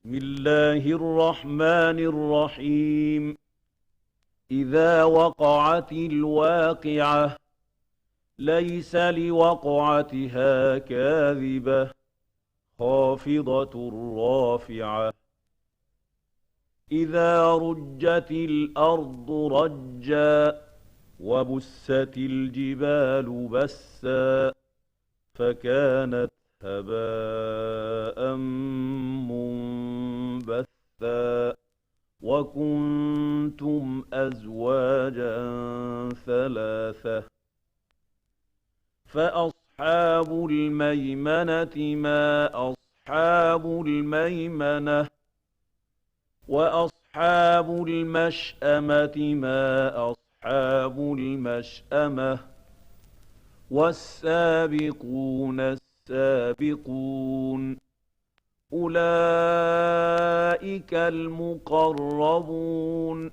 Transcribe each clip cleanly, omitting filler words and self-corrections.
بسم الله الرحمن الرحيم. إذا وقعت الواقعة ليس لوقعتها كاذبة خافضة رافعة. إذا رجت الأرض رجا وبست الجبال بسا فكانت هباء منبثا وكنتم أزواجا ثلاثة. فأصحاب الميمنة ما أصحاب الميمنة وأصحاب المشأمة ما أصحاب المشأمة والسابقون السابقون أولئك المقربون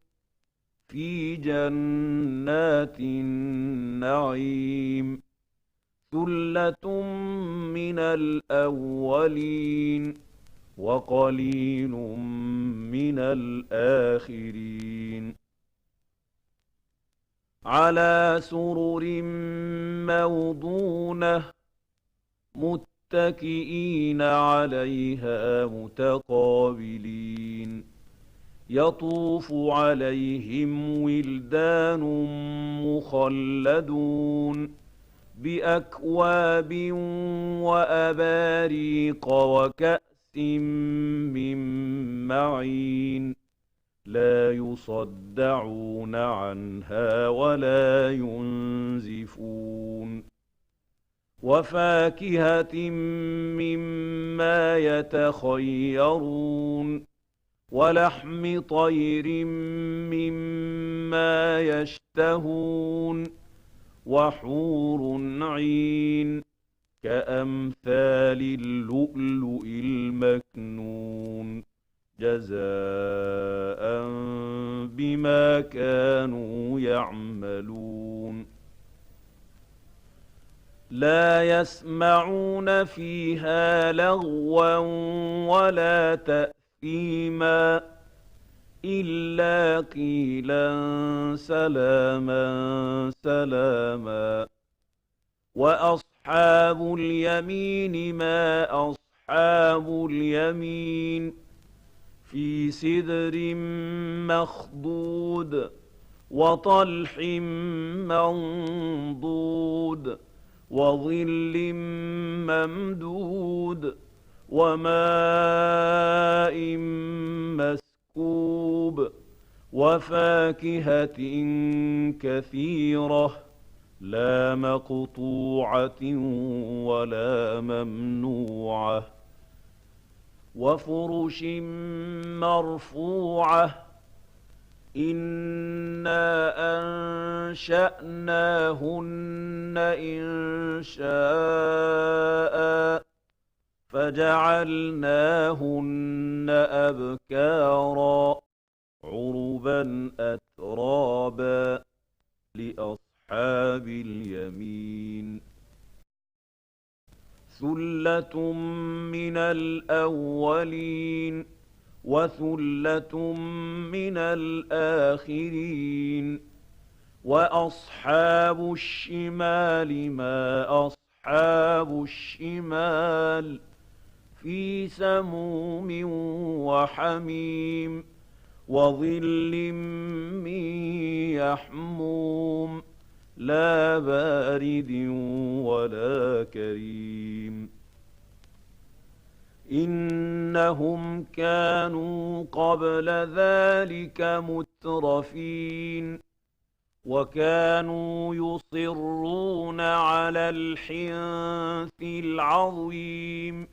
في جنات النعيم ثلة من الأولين وقليل من الآخرين على سرر موضونة متكئين عليها متقابلين يطوف عليهم ولدان مخلدون بأكواب وأباريق وكأس من معين لا يصدعون عنها ولا ينزفون وفاكهة مما يتخيرون ولحم طير مما يشتهون وحور عين كأمثال اللؤلؤ المكنون جزاء بما كانوا يعملون لا يسمعون فيها لغوا ولا تأثيما إلا قيلا سلاما سلاما. وأصحاب اليمين ما أصحاب اليمين في سدر مخضود وطلح منضود وظل ممدود وماء مسكوب وفاكهة كثيرة لا مقطوعة ولا ممنوعة وفرش مرفوعة إنا أنشأناهن إنشاء فجعلناهن أبكارا عربا أترابا لأصحاب اليمين ثلة من الأولين وثلة من الآخرين وأصحاب الشمال ما أصحاب الشمال في سموم وحميم وظل من يحموم لا بارد ولا كريم إنهم كانوا قبل ذلك مترفين وكانوا يصرون على الحنث العظيم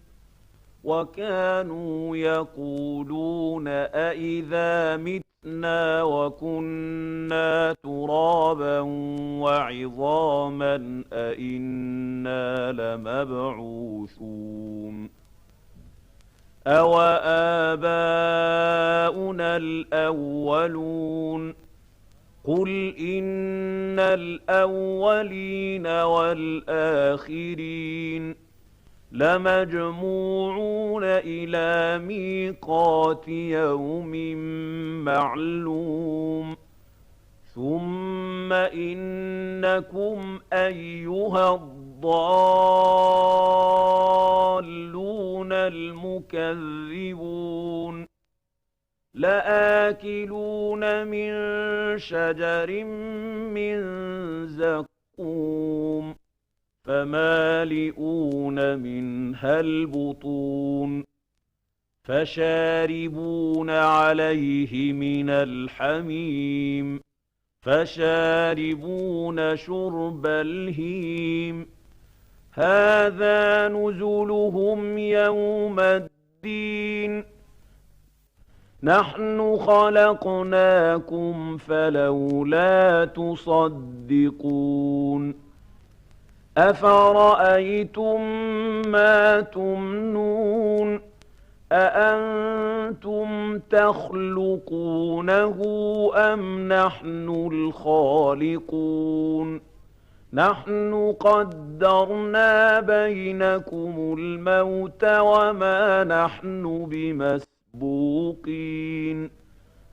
وكانوا يقولون أإذا متنا وكنا ترابا وعظاما أإنا لمبعوثون أوآباؤنا الأولون قل إن الأولين والآخرين لمجموعون إلى ميقات يوم معلوم ثم إنكم أيها الضالون المكذبون لآكلون من شجر من زقوم فمالئون منها البطون فشاربون عليه من الحميم فشاربون شرب الهيم هذا نزلهم يوم الدين نحن خلقناكم فلولا تصدقون أفرأيتم ما تمنون أأنتم تخلقونه أم نحن الخالقون نحن قدرنا بينكم الموت وما نحن بمسبوقين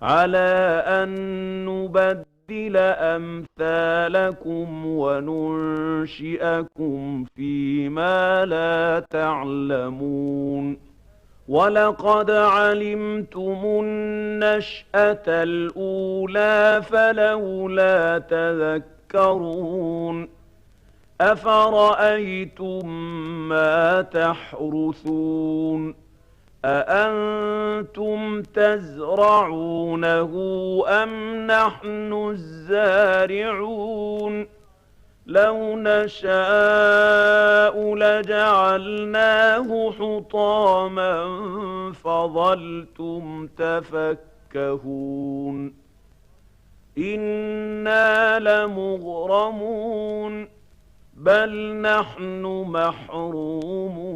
على أن نبدل أمثالكم وننشئكم فيما لا تعلمون ولقد علمتم النشأة الأولى فلولا تذكرون أفرأيتم ما تحرثون أأنتم تزرعونه أم نحن الزارعون لو نشاء لجعلناه حطاما فظلتم تفكهون إنا لمغرمون بل نحن محرومون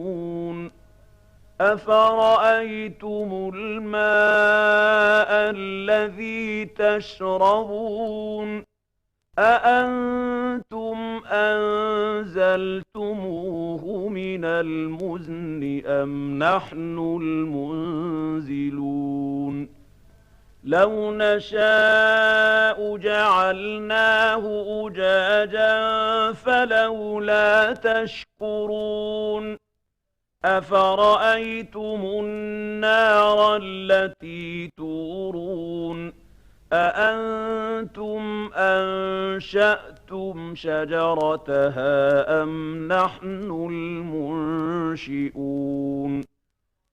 أفرأيتم الماء الذي تشربون أأنتم أنزلتموه من المزن أم نحن المنزلون لو نشاء جعلناه أجاجا فلولا تشكرون أفرأيتم النار التي تورون أأنتم أنشأتم شجرتها أم نحن المنشئون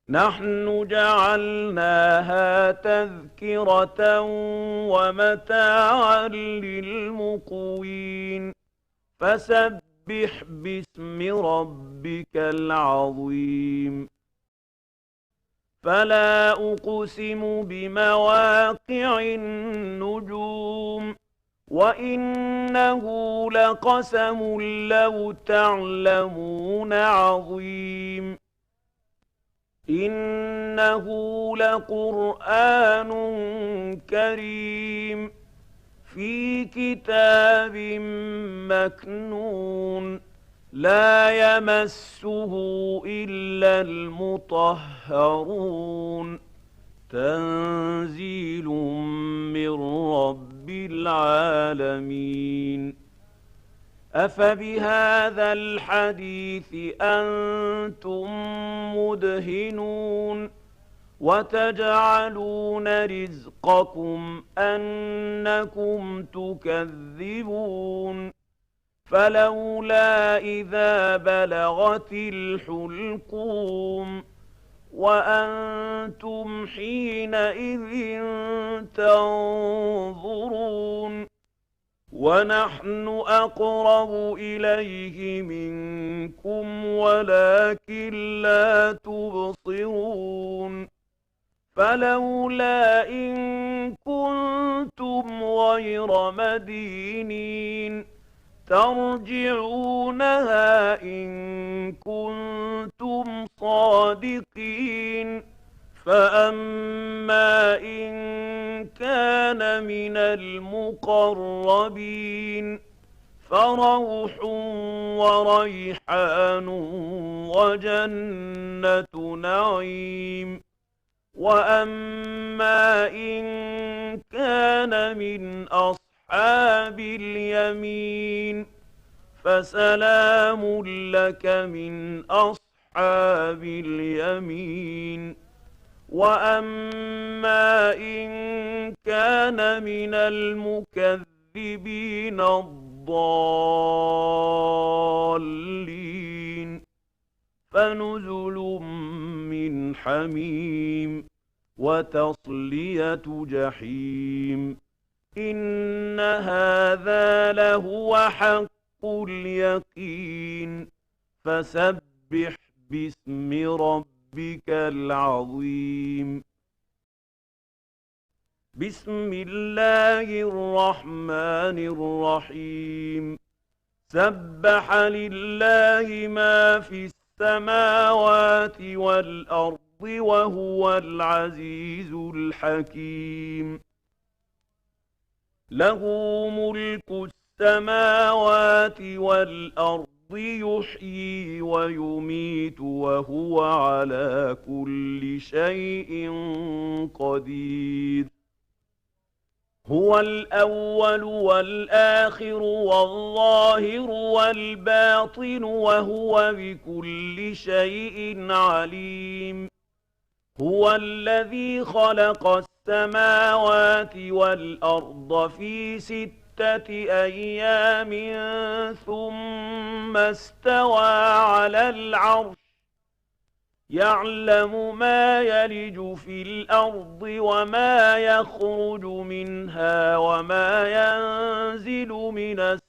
نحن جعلناها تذكرة ومتاعا للمقوين فسبح باسم ربك العظيم فلا أقسم بمواقع النجوم وإنه لقسم لو تعلمون عظيم إنه لقرآن كريم في كتاب مكنون لا يمسه إلا المطهرون تنزيل من رب العالمين أفبهذا الحديث أنتم مدهنون وتجعلون رزقكم أنكم تكذبون فلولا إذا بلغت الحلقوم وأنتم حينئذ تنظرون ونحن أقرب إليه منكم ولكن لا تبصرون فلولا إن كنتم غير مدينين ترجعونها إن كنتم صادقين فأما إن كان من المقربين فروح وريحان وجنة نعيم. وأما إن كان من أصحاب اليمين فسلام لك من أصحاب اليمين. وأما إن كان من المكذبين الضالين فنزل من حميم وتصلية جحيم. إن هذا لهو حق اليقين. فسبح باسم ربك العظيم. بسم الله الرحمن الرحيم. سبح لله ما في السماوات والأرض وهو العزيز الحكيم. له ملك السماوات والأرض يحيي ويميت وهو على كل شيء قدير. هو الأول والآخر والظاهر والباطن وهو بكل شيء عليم. هو الذي خلق السماوات والأرض في 6 أيام ثم استوى على العرش يعلم ما يلج في الأرض وما يخرج منها وما ينزل من السماء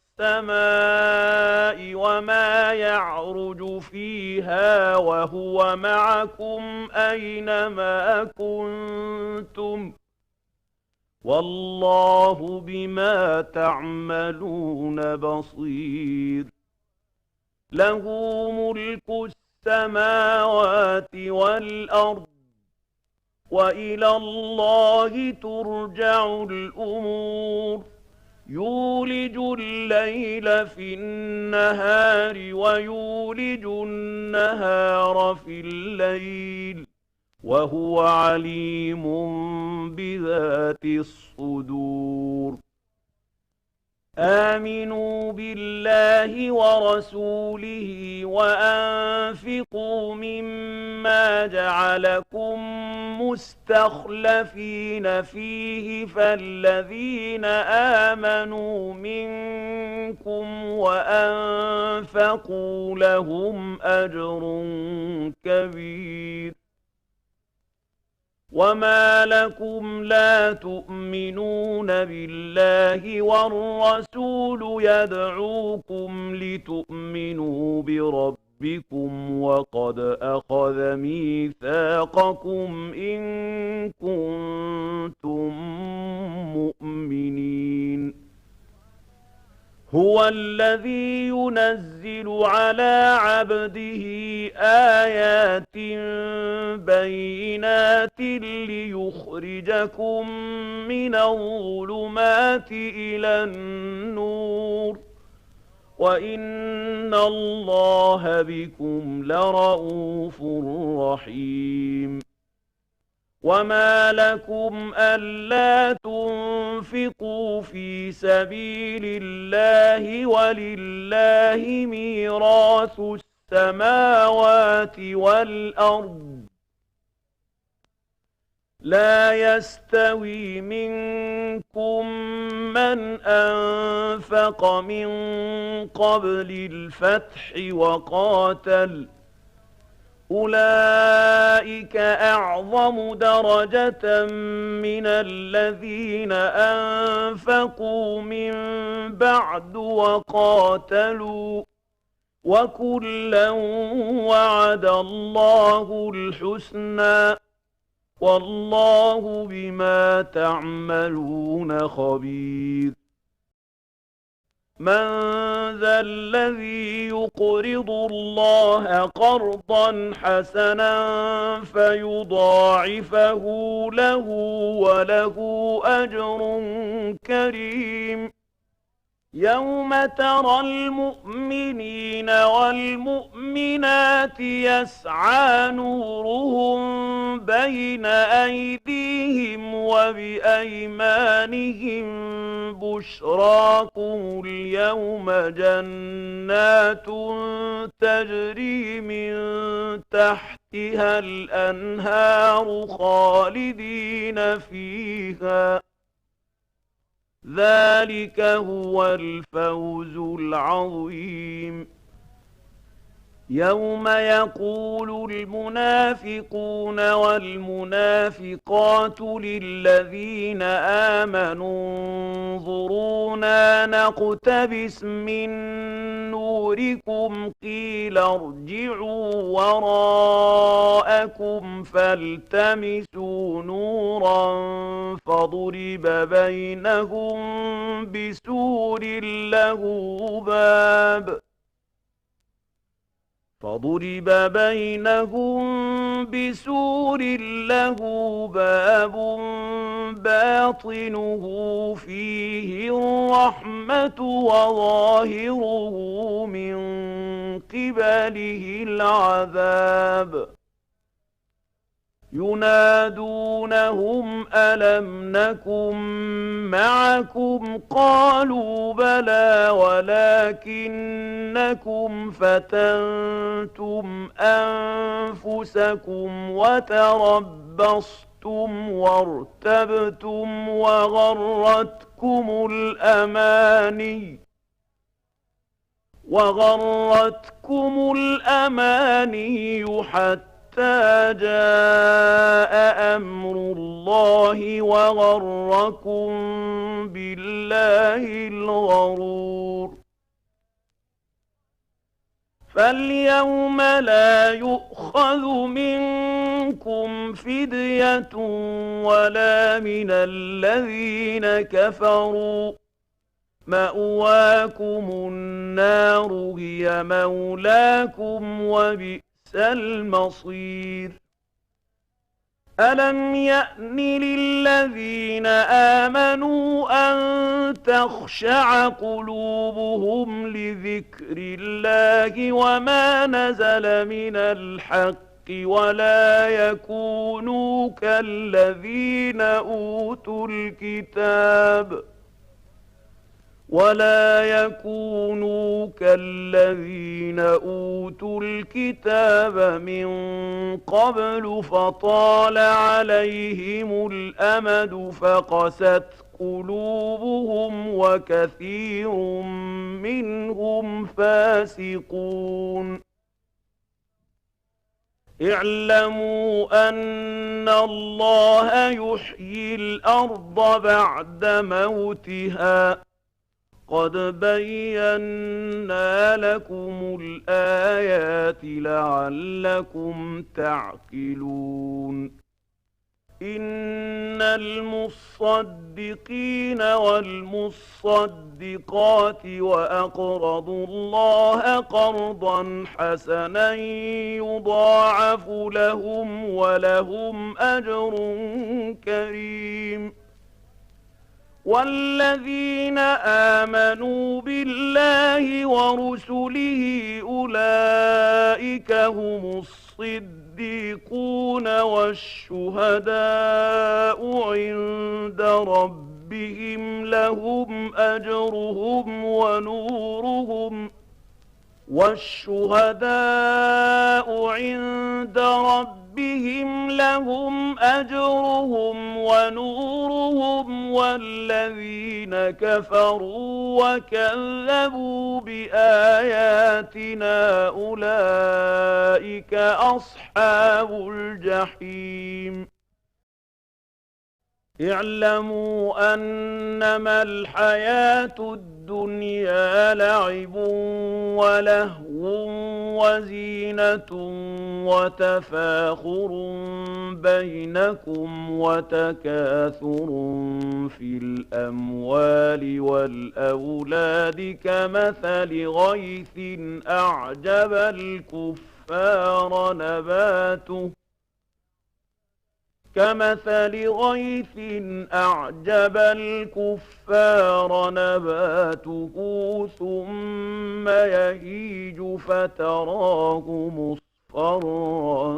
وما يعرج فيها وهو معكم أينما كنتم والله بما تعملون بصير. له ملك السماوات والأرض وإلى الله ترجع الأمور. يولج الليل في النهار ويولج النهار في الليل وهو عليم بذات الصدور. آمنوا بالله ورسوله وأنفقوا مما جعلكم مستخلفين فيه فالذين آمنوا منكم وأنفقوا لهم أجر كبير. وما لكم لا تؤمنون بالله والرسول يدعوكم لتؤمنوا بربكم وقد أخذ ميثاقكم إن كنتم مؤمنين. هو الذي ينزل على عبده آيات بينات ليخرجكم من الظلمات إلى النور وإن الله بكم لرءوف رحيم. وما لكم ألا تنفقوا في سبيل الله ولله ميراث السماوات والأرض لا يستوي منكم من أنفق من قبل الفتح وقاتل أولئك أعظم درجة من الذين أنفقوا من بعد وقاتلوا وكلا وعد الله الحسنى والله بما تعملون خبير. من ذا الذي يقرض الله قرضا حسنا فيضاعفه له وله أجر كريم. يوم ترى المؤمنين والمؤمنات يسعى نورهم بين أيديهم وبأيمانهم بشراكم اليوم جنات تجري من تحتها الأنهار خالدين فيها ذلك هو الفوز العظيم يوم يقول المنافقون والمنافقات للذين آمنوا انظرونا نقتبس من نوركم قيل ارجعوا وراءكم فالتمسوا نورا فضرب بينهم بسور له باب باطنه فيه الرحمة وظاهره من قبله العذاب ينادونهم ألم نكن معكم قالوا بلى ولكنكم فتنتم أنفسكم وتربصتم وارتبتم وغرتكم الأماني حتى جاء أمر الله وغركم بالله الغرور فاليوم لا يؤخذ منكم فدية ولا من الذين كفروا مأواكم النار هي مولاكم وبئس المصير ألم يأن للذين آمنوا أن تخشع قلوبهم لذكر الله وما نزل من الحق ولا يكونوا كالذين أوتوا الكتاب من قبل فطال عليهم الأمد فقست قلوبهم وكثير منهم فاسقون اعلموا أن الله يحيي الأرض بعد موتها قد بينا لكم الآيات لعلكم تعقلون إن المصدقين والمصدقات وأقرضوا الله قرضا حسنا يضاعف لهم ولهم أجر كريم والذين آمنوا بالله ورسله أولئك هم الصديقون والشهداء عند ربهم لهم أجرهم ونورهم والشهداء عند ربهم لهم أجرهم ونورهم والذين كفروا وكذبوا بآياتنا أولئك أصحاب الجحيم اعلموا أنما الحياة الدنيا لعب ولهو وزينة وتفاخر بينكم وتكاثر في الأموال والأولاد كمثل غيث أعجب الكفار نباته كمثل غيث أعجب الكفار نباته ثم يهيج فتراه مصفرا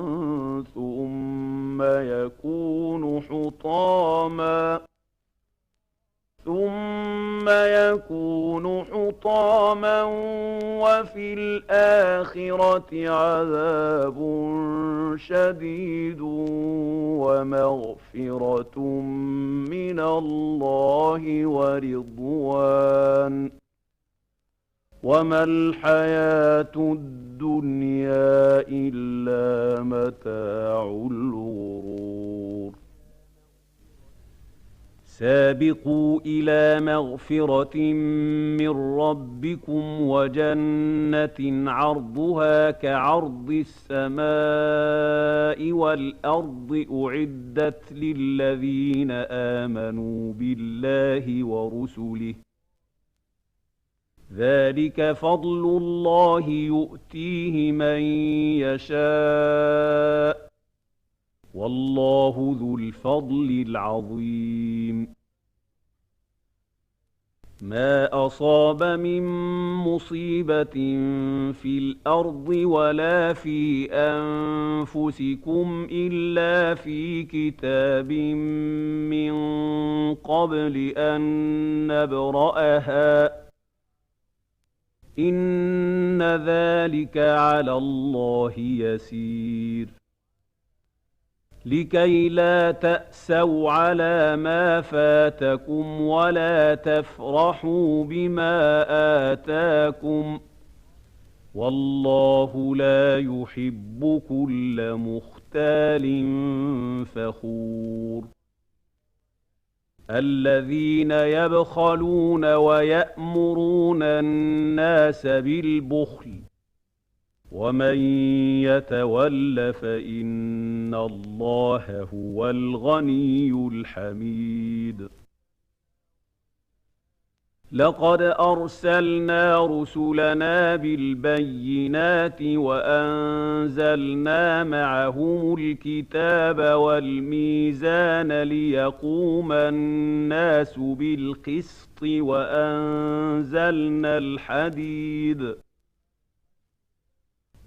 ثم يكون حطاما وفي الآخرة عذاب شديد ومغفرة من الله ورضوان وما الحياة الدنيا إلا متاع الغرور سابقوا إلى مغفرة من ربكم وجنة عرضها كعرض السماء والأرض أعدت للذين آمنوا بالله ورسله ذلك فضل الله يؤتيه من يشاء والله ذو الفضل العظيم ما أصاب من مصيبة في الأرض ولا في أنفسكم إلا في كتاب من قبل أن نبرأها إن ذلك على الله يسير لكي لا تأسوا على ما فاتكم ولا تفرحوا بما آتاكم والله لا يحب كل مختال فخور الذين يبخلون ويأمرون الناس بالبخل ومن يتول فإن الله هو الغني الحميد لقد أرسلنا رسلنا بالبينات وأنزلنا معهم الكتاب والميزان ليقوم الناس بالقسط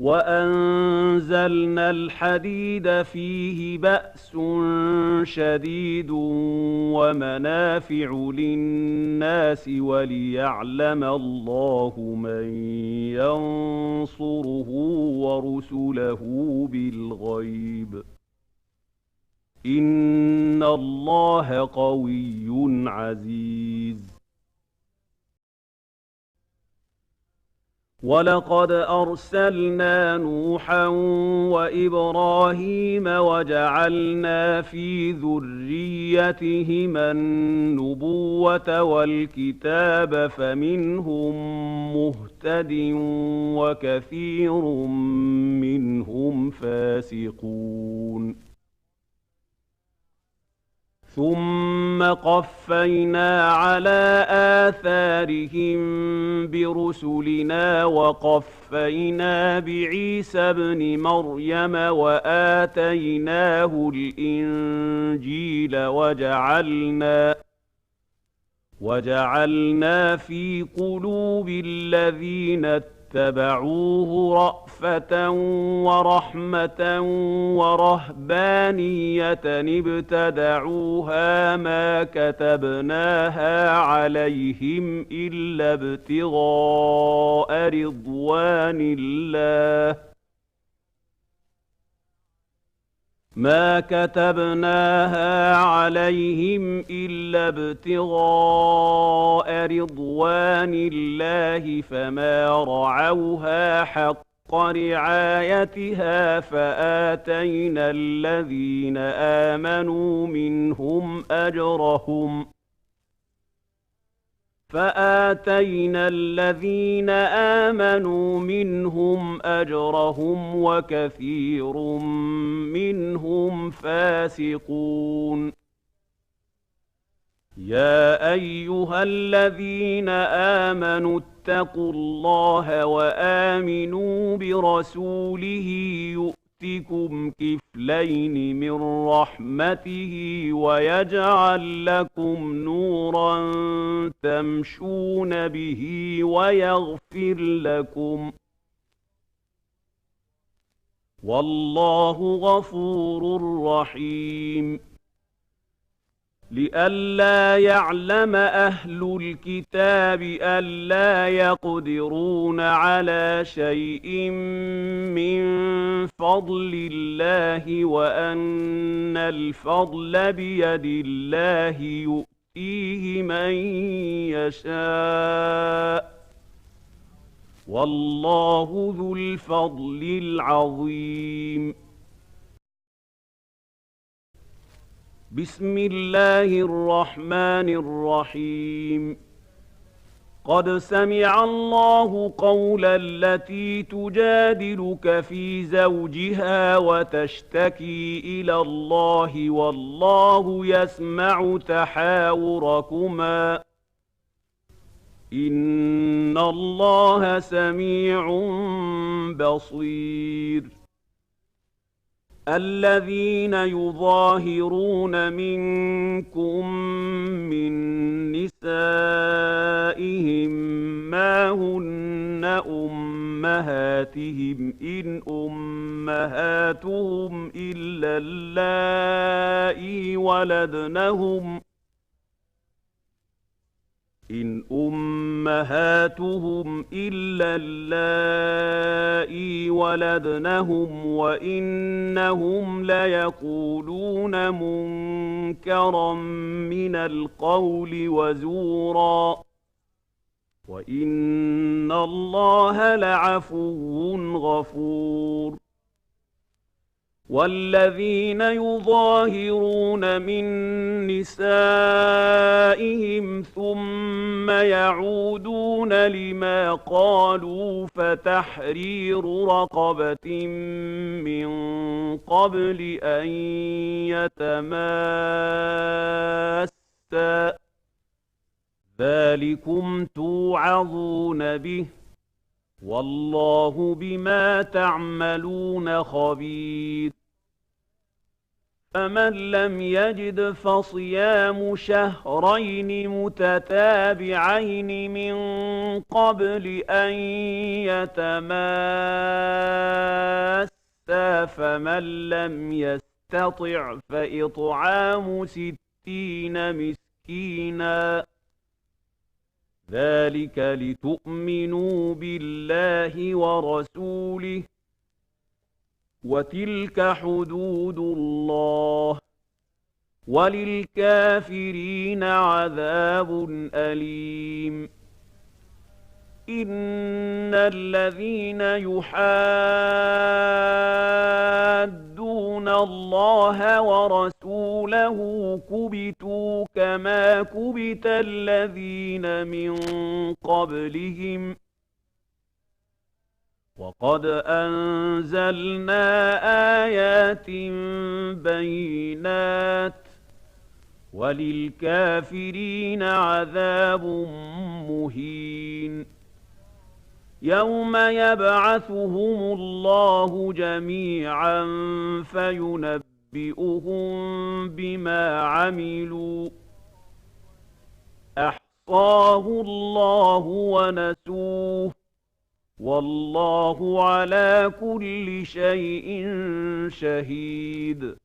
وأنزلنا الحديد فيه بأس شديد ومنافع للناس وليعلم الله من ينصره ورسله بالغيب إن الله قوي عزيز ولقد أرسلنا نوحا وإبراهيم وجعلنا في ذريتهما النبوة والكتاب فمنهم مهتد وكثير منهم فاسقون ثم قفينا على آثارهم برسلنا وقفينا بعيسى ابن مريم وآتيناه الإنجيل وجعلنا في قلوب الذين اتبعوه رأفة ورحمة ورهبانية ابتدعوها ما كتبناها عليهم إلا ابتغاء رضوان الله فما رعوها حق رعايتها فآتينا الذين آمنوا منهم أجرهم وكثير منهم فاسقون يا أيها الذين آمنوا اتقوا الله وآمنوا برسوله يؤتكم كفاية كفلين من رحمته ويجعل لكم نورا تمشون به ويغفر لكم والله غفور رحيم لئلا يعلم أهل الكتاب ألا يقدرون على شيء من فضل الله وأن الفضل بيد الله يؤتيه من يشاء والله ذو الفضل العظيم بسم الله الرحمن الرحيم قد سمع الله قول التي تجادلك في زوجها وتشتكي إلى الله والله يسمع تحاوركما إن الله سميع بصير الذين يظاهرون منكم من نسائهم ما هن أمهاتهم إن أمهاتهم إلا اللائي ولدنهم إن أمهاتهم إلا اللائي ولدنهم وإنهم ليقولون منكرا من القول وزورا وإن الله لعفو غفور والذين يظاهرون من نسائهم ثم يعودون لما قالوا فتحرير رقبة من قبل أن يتماسا ذلكم توعظون به والله بما تعملون خبير فمن لم يجد فصيام شهرين متتابعين من قبل أن يتماسا فمن لم يستطع فإطعام 60 مسكينا ذلك لتؤمنوا بالله ورسوله وتلك حدود الله وللكافرين عذاب أليم إن الذين يحادون الله ورسوله كبتوا كما كبت الذين من قبلهم وقد أنزلنا آيات بينات وللكافرين عذاب مهين يوم يبعثهم الله جميعا فينبئهم بما عملوا أحصاه الله ونسوه والله على كل شيء شهيد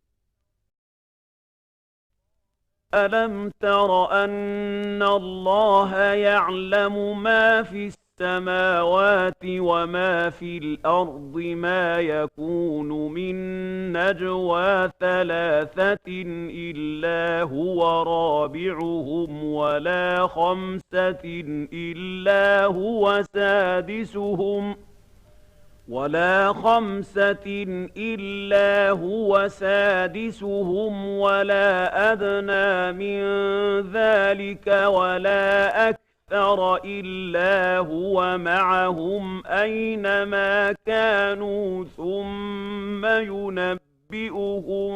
ألم تر أن الله يعلم ما في السماوات وما في الأرض ما يكون من نجوى 3 إلا هو رابعهم ولا 5 إلا هو سادسهم ولا أدنى من ذلك ولا أكثر إلا هو معهم أينما كانوا ثم ينبئهم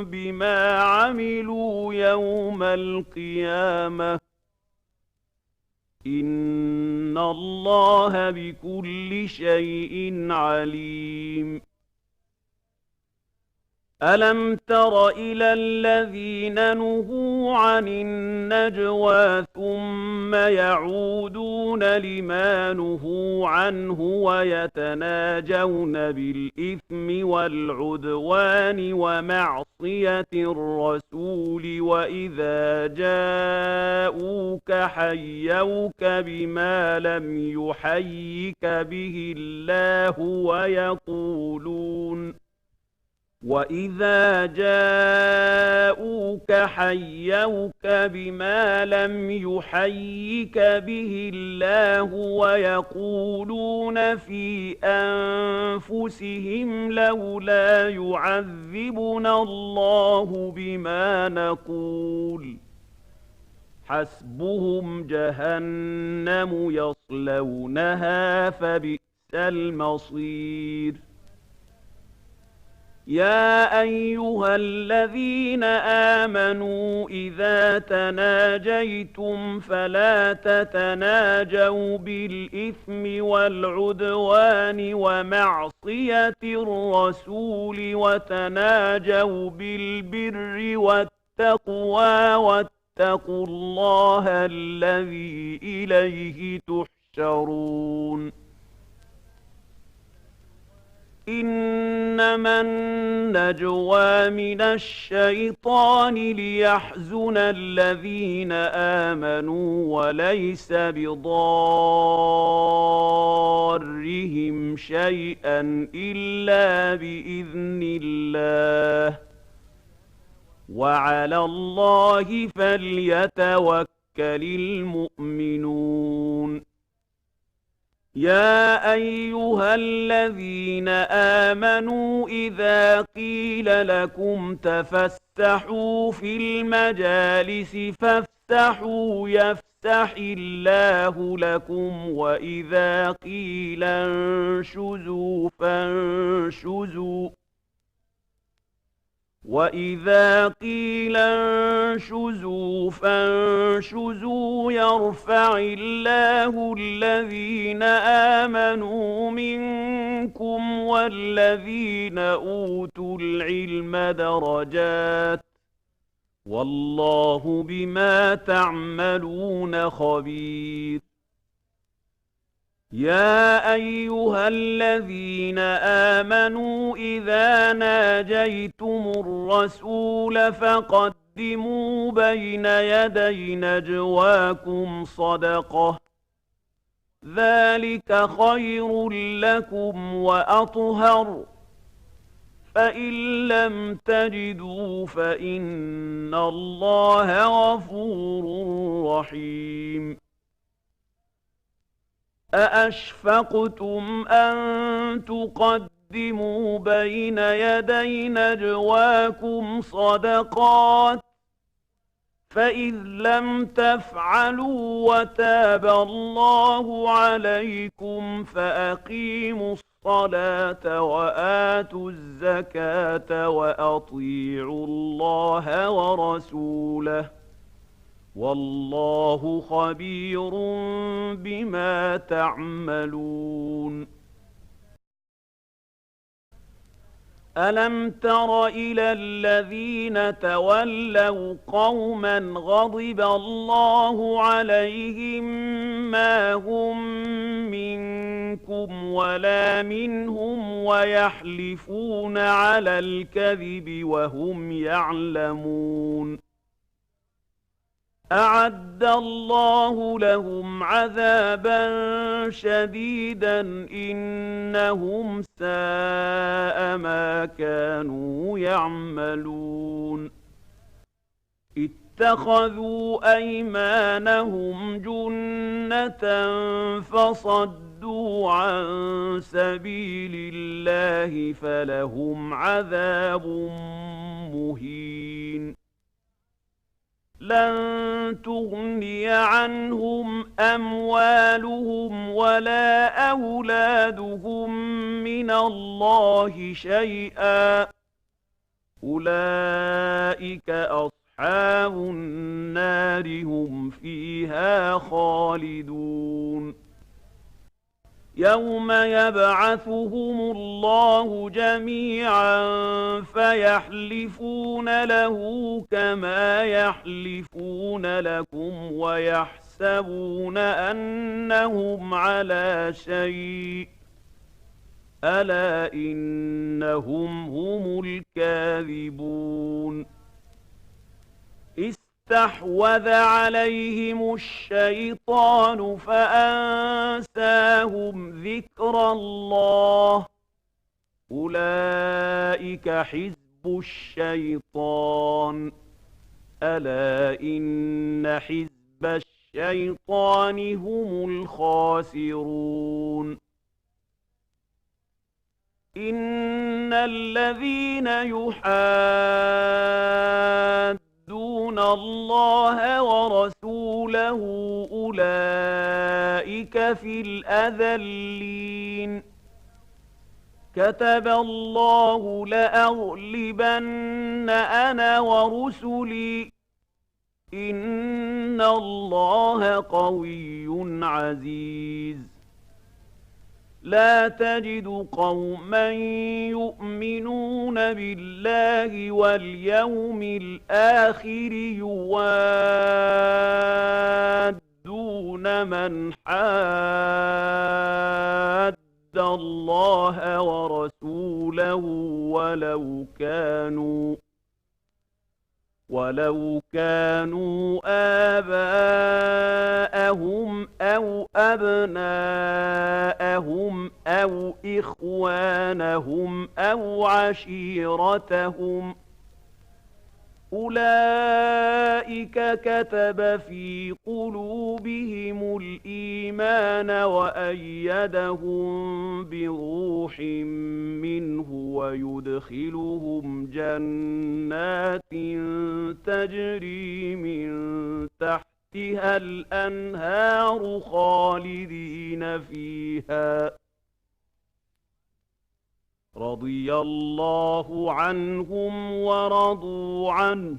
بما عملوا يوم القيامة إن الله بكل شيء عليم أَلَمْ تَرَ إِلَى الَّذِينَ نُهُوا عَنِ النَّجْوَىٰ ثُمَّ يَعُودُونَ لِمَا نُهُوا عَنْهُ وَيَتَنَاجَوْنَ بِالْإِثْمِ وَالْعُدْوَانِ وَمَعْصِيَتِ الرَّسُولِ وَإِذَا جَاءُوكَ حَيَّوْكَ بِمَا لَمْ يُحَيِّكَ بِهِ اللَّهُ وَإِذَا جَاءُوكَ حَيَّوْكَ بِمَا لَمْ يُحَيِّكَ بِهِ اللَّهُ وَيَقُولُونَ فِي أَنفُسِهِمْ لَوْلَا يُعَذِّبُنَا اللَّهُ بِمَا نَقُولُ حَسْبُهُمْ جَهَنَّمُ يَصْلَوْنَهَا فَبِئْسَ الْمَصِيرُ يَا أَيُّهَا الَّذِينَ آمَنُوا إِذَا تَنَاجَيْتُمْ فَلَا تَتَنَاجَوْا بِالْإِثْمِ وَالْعُدْوَانِ وَمَعْصِيَتِ الرَّسُولِ وَتَنَاجَوْا بِالْبِرِّ وَالتَّقْوَىٰ وَاتَّقُوا اللَّهَ الَّذِي إِلَيْهِ تُحْشَرُونَ إِنَّمَا النَّجْوَىٰ مِنَ الشَّيْطَانِ لِيَحْزُنَ الَّذِينَ آمَنُوا وَلَيْسَ بِضَارِّهِمْ شَيْئًا إِلَّا بِإِذْنِ اللَّهِ ۚ وَعَلَى اللَّهِ فَلْيَتَوَكَّلِ الْمُؤْمِنُونَ يَا أَيُّهَا الَّذِينَ آمَنُوا إِذَا قِيلَ لَكُمْ تَفَسَّحُوا فِي الْمَجَالِسِ فَافْسَحُوا يَفْسَحِ اللَّهُ لَكُمْ وَإِذَا قِيلَ انشُزُوا فانشزوا يرفع الله الذين آمنوا منكم والذين أوتوا العلم درجات والله بما تعملون خبير يا أيها الذين آمنوا إذا ناجيتم الرسول فقدموا بين يدي نجواكم صدقة ذلك خير لكم وأطهر فإن لم تجدوا فإن الله غفور رحيم أأشفقتم أن تقدموا بين يدي نجواكم صدقات فإذ لم تفعلوا وتاب الله عليكم فأقيموا الصلاة وآتوا الزكاة وأطيعوا الله ورسوله والله خبير بما تعملون ألم تر إلى الذين تولوا قوما غضب الله عليهم ما هم منكم ولا منهم ويحلفون على الكذب وهم يعلمون أعد الله لهم عذابا شديدا إنهم ساء ما كانوا يعملون اتخذوا أيمانهم جنة فصدوا عن سبيل الله فلهم عذاب مهين لن تغني عنهم أموالهم ولا أولادهم من الله شيئا أولئك أصحاب النار هم فيها خالدون يوم يبعثهم الله جميعا فيحلفون له كما يحلفون لكم ويحسبون أنهم على شيء ألا إنهم هم الكاذبون استحوذ عليهم الشيطان فأنساهم ذكر الله أولئك حزب الشيطان ألا إن حزب الشيطان هم الخاسرون إن الذين يحادون الله ورسوله أولئك في الأذلين كتب الله لأغلبن أنا ورسلي إن الله قوي عزيز لا تجد قوما يؤمنون بالله واليوم الآخر يوادون من حاد الله ورسوله ولو كانوا آباءهم أو أبناءهم أو إخوانهم أو عشيرتهم أولئك كتب في قلوبهم الإيمان وأيدهم بروح منه ويدخلهم جنات تجري من تحتها الأنهار خالدين فيها رضي الله عنهم ورضوا عنه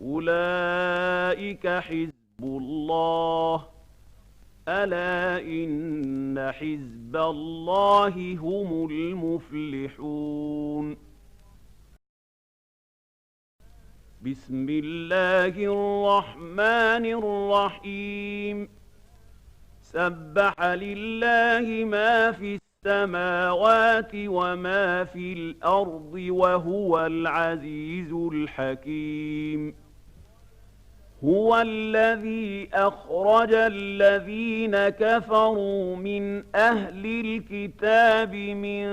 أولئك حزب الله ألا إن حزب الله هم المفلحون بسم الله الرحمن الرحيم سبح لله ما في السماوات وما في الأرض وهو العزيز الحكيم هو الذي أخرج الذين كفروا من أهل الكتاب من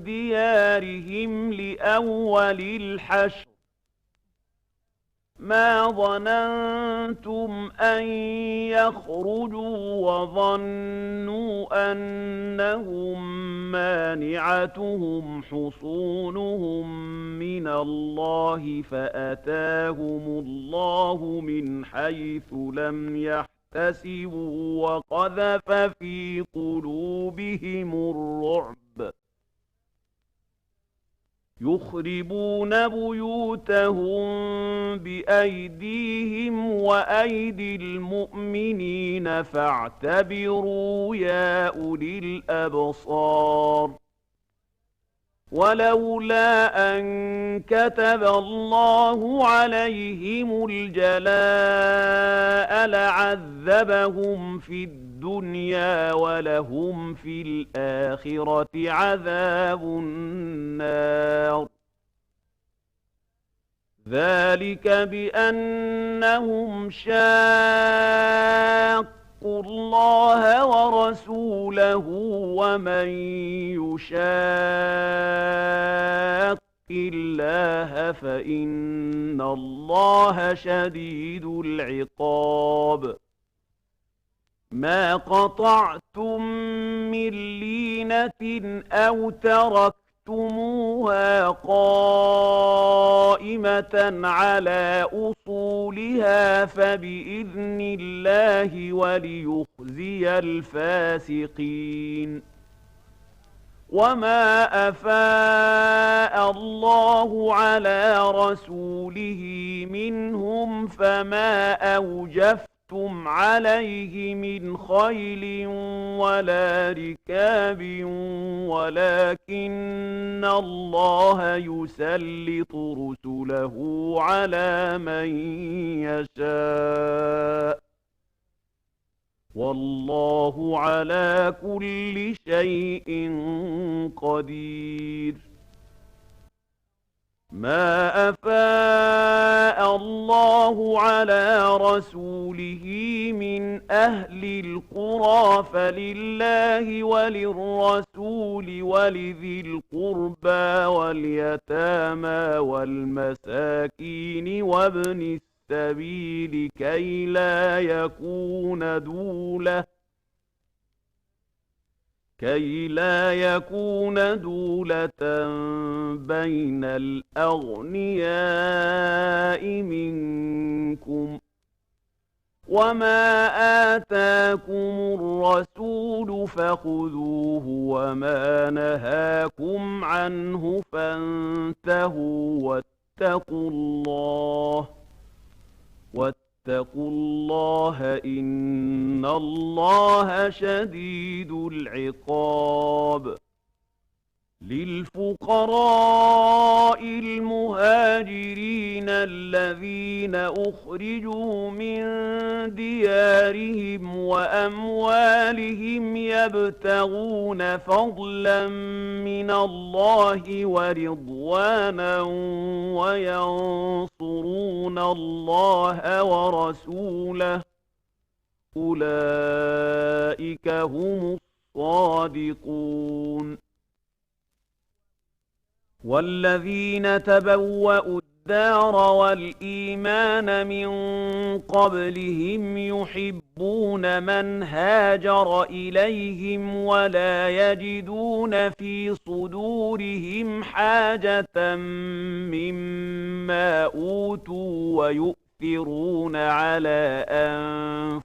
ديارهم لأول الحشر ما ظننتم أن يخرجوا وظنوا أنهم مانعتهم حصونهم من الله فأتاهم الله من حيث لم يحتسبوا وقذف في قلوبهم الرعب يخربون بيوتهم بأيديهم وأيدي المؤمنين فاعتبروا يا أولي الأبصار ولولا أن كتب الله عليهم الجلاء لعذبهم في الدنيا ولهم في الآخرة عذاب النار ذلك بأنهم شاقوا الله ورسوله ومن يشاق الله فإن الله شديد العقاب ما قطعتم من لينة أو تركتموها قائمة على أصولها فبإذن الله وليخزي الفاسقين وما أفاء الله على رسوله منهم فما أوجفتم أنفقتم عليه من خيل ولا ركاب ولكن الله يسلط رسله على من يشاء والله على كل شيء قدير. ما أفاء الله على رسوله من أهل القرى فلله وللرسول ولذي القربى واليتامى والمساكين وابن السبيل كي لا يكون دولة بين الأغنياء منكم وما آتاكم الرسول فخذوه وما نهاكم عنه فانتهوا واتقوا الله إن الله شديد العقاب. للفقراء المهاجرين الذين أخرجوا من ديارهم وأموالهم يبتغون فضلا من الله ورضوانا وينصرون الله ورسوله أولئك هم الصادقون. والذين تبوأوا الدار والإيمان من قبلهم يحبون من هاجر إليهم ولا يجدون في صدورهم حاجة مما أوتوا ويؤثرون على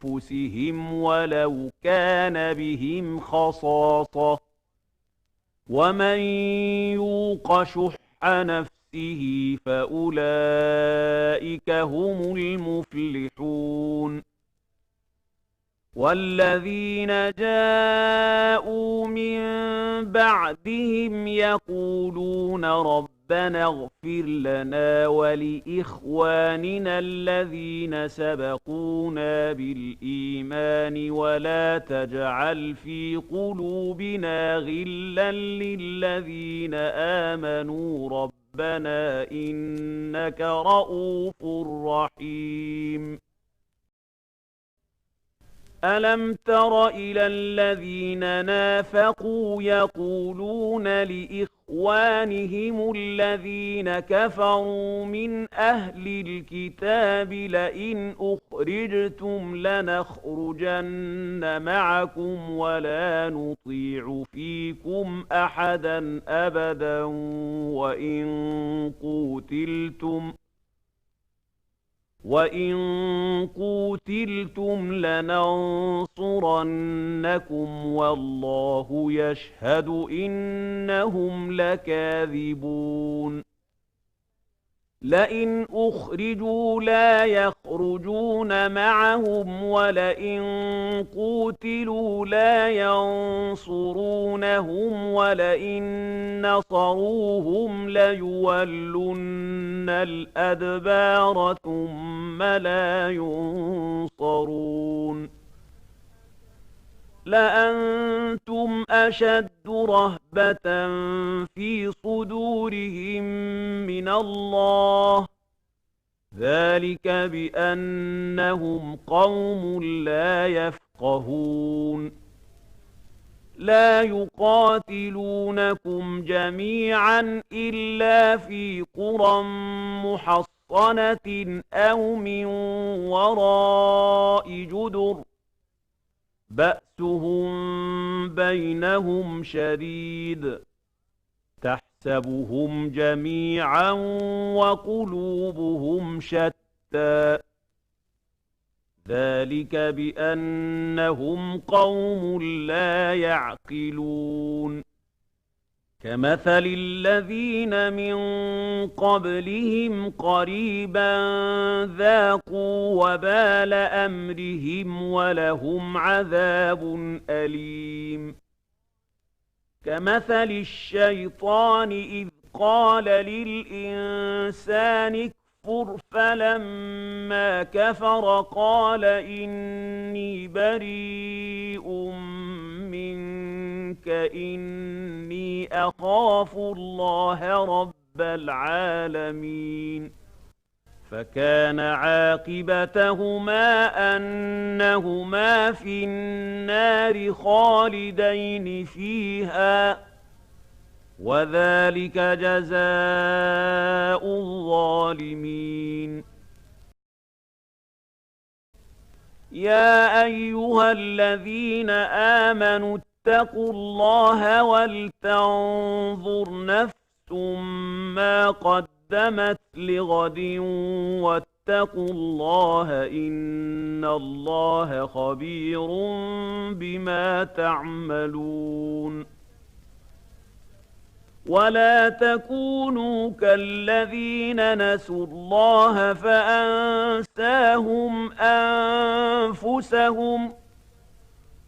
أنفسهم ولو كان بهم خصاصة ومن يوق شح نفسه فأولئك هم المفلحون. والذين جاءوا من بعدهم يقولون ربنا اغفر لنا ولإخواننا الذين سبقونا بالإيمان ولا تجعل في قلوبنا غلا للذين آمنوا ربنا إنك رؤوف رحيم. ألم تر إلى الذين نافقوا يقولون لإخوانهم الذين كفروا من أهل الكتاب لئن أخرجتم لنخرجن معكم ولا نطيع فيكم أحدا أبدا وإن قوتلتم لننصرنكم والله يشهد إنهم لكاذبون. لئن أخرجوا لا يخرجون معهم ولئن قوتلوا لا ينصرونهم ولئن نصروهم ليولن الأدبار ثم لا ينصرون. لأنتم أشد رهبة في صدورهم من الله ذلك بأنهم قوم لا يفقهون. لا يقاتلونكم جميعا إلا في قرى محصنة أو من وراء جدر بأسهم بينهم شديد تحسبهم جميعا وقلوبهم شتى ذلك بأنهم قوم لا يعقلون. كمثل الذين من قبلهم قريبا ذاقوا وبال أمرهم ولهم عذاب أليم كمثل الشيطان إذ قال للإنسان اكفر فلما كفر قال إني بريء منك إني أخاف الله رب العالمين فكان عاقبتهما أنهما في النار خالدين فيها وذلك جزاء الظالمين يا أيها الذين آمنوا اتقوا الله ولتنظر نفس ما قدمت لغد واتقوا الله إن الله خبير بما تعملون ولا تكونوا كالذين نسوا الله فأنساهم أنفسهم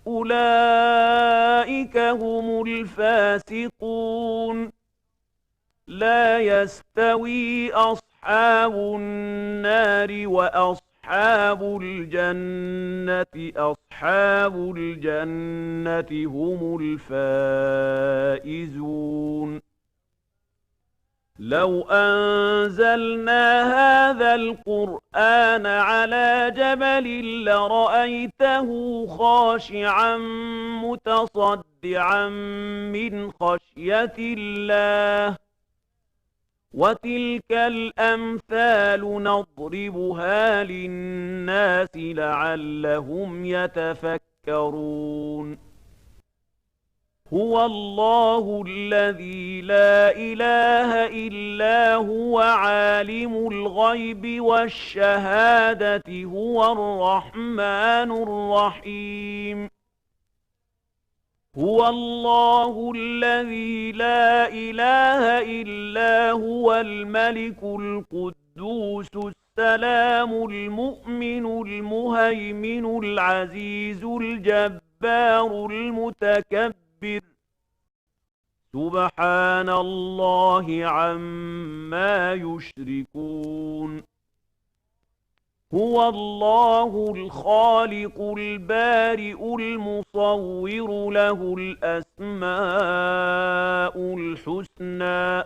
أولئك هم الفاسقون لا يستوي أصحاب النار وأصحاب الجنة أصحاب الجنة هم الفائزون لو أنزلنا هذا القرآن على جبل لرأيته خاشعا متصدعا من خشية الله وتلك الأمثال نضربها للناس لعلهم يتفكرون هو الله الذي لا إله إلا هو عالم الغيب والشهادة هو الرحمن الرحيم هو الله الذي لا إله إلا هو الملك القدوس السلام المؤمن المهيمن العزيز الجبار المتكبر سبحان الله عما يشركون هو الله الخالق البارئ المصور له الأسماء الحسنى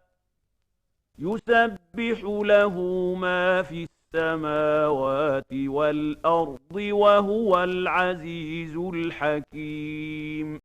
يسبح له ما في السماوات والأرض وهو العزيز الحكيم